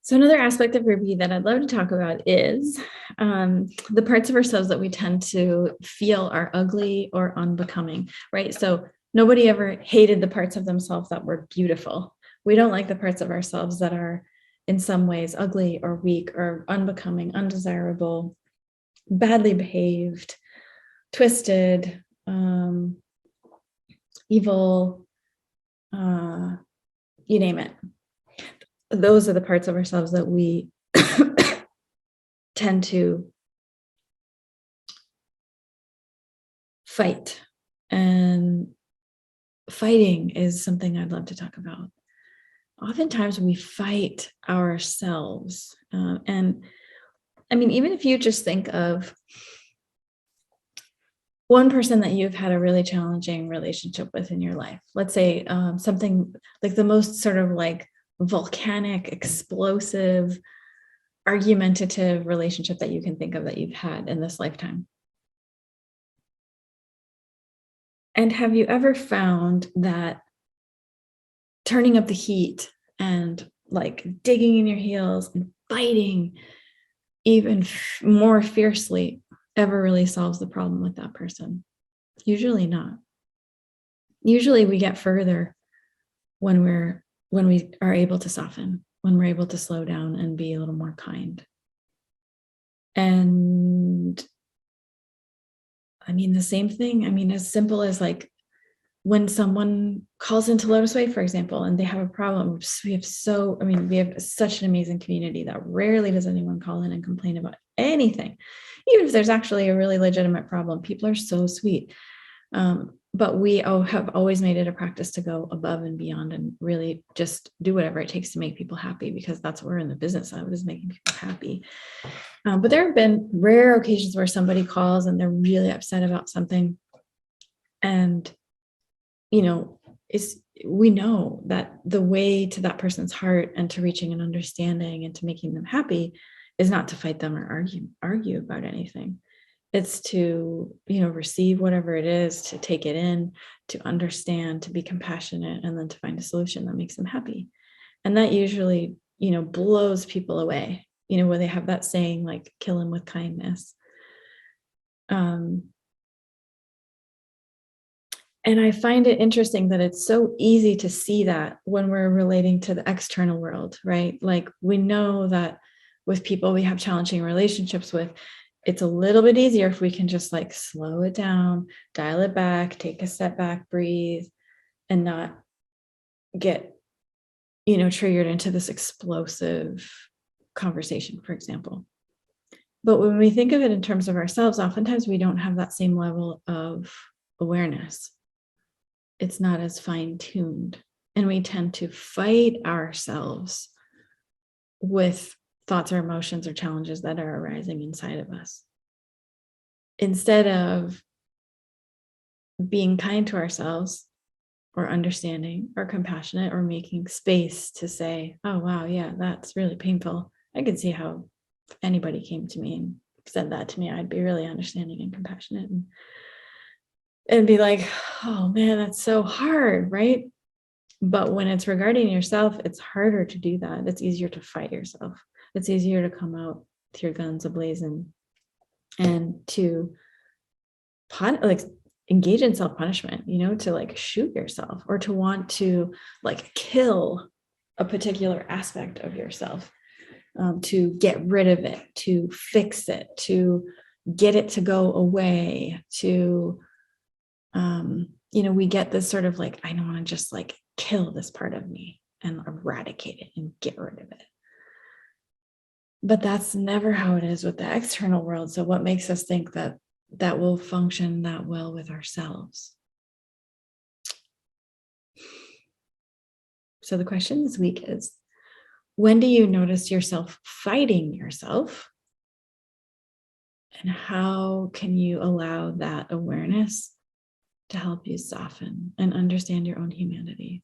So another aspect of repeat that I'd love to talk about is the parts of ourselves that we tend to feel are ugly or unbecoming, right? So nobody ever hated the parts of themselves that were beautiful. We don't like the parts of ourselves that are in some ways ugly or weak or unbecoming, undesirable, badly behaved, twisted, evil, you name it. Those are the parts of ourselves that we tend to fight. And fighting is something I'd love to talk about. Oftentimes we fight ourselves. And I mean, even if you just think of one person that you've had a really challenging relationship with in your life, let's say something like the most sort of like volcanic, explosive, argumentative relationship that you can think of that you've had in this lifetime. And have you ever found that turning up the heat and like digging in your heels and fighting even more fiercely ever really solves the problem with that person? Usually not. Usually we get further when we are able to soften, when we're able to slow down and be a little more kind. And I mean, the same thing, I mean, as simple as like when someone calls into LOTUSWEI, for example, and they have a problem, we have such an amazing community that rarely does anyone call in and complain about anything. Even if there's actually a really legitimate problem, people are so sweet. But we have always made it a practice to go above and beyond and really just do whatever it takes to make people happy, because that's what we're in the business of, is making people happy. But there have been rare occasions where somebody calls and they're really upset about something. And, you know, we know that the way to that person's heart and to reaching an understanding and to making them happy is not to fight them or argue about anything. It's to, receive whatever it is, to take it in, to understand, to be compassionate, and then to find a solution that makes them happy. And that usually, blows people away, where they have that saying like, kill him with kindness. And I find it interesting that it's so easy to see that when we're relating to the external world, right? Like we know that with people we have challenging relationships with, it's a little bit easier if we can just like slow it down, dial it back, take a step back, breathe, and not get, triggered into this explosive conversation, for example. But when we think of it in terms of ourselves, oftentimes we don't have that same level of awareness. It's not as fine-tuned, and we tend to fight ourselves with thoughts or emotions or challenges that are arising inside of us, instead of being kind to ourselves or understanding or compassionate or making space to say, oh wow, yeah, that's really painful. I could see how if anybody came to me and said that to me, I'd be really understanding and compassionate and be like, oh man, that's so hard, right? But when it's regarding yourself, it's harder to do that. It's easier to fight yourself. It's easier to come out with your guns ablazing and to engage in self-punishment, to like shoot yourself or to want to like kill a particular aspect of yourself, to get rid of it, to fix it, to get it to go away, to we get this sort of like, I don't want to just like kill this part of me and eradicate it and get rid of it. But that's never how it is with the external world. So what makes us think that that will function that well with ourselves? So the question this week is, when do you notice yourself fighting yourself? And how can you allow that awareness to help you soften and understand your own humanity?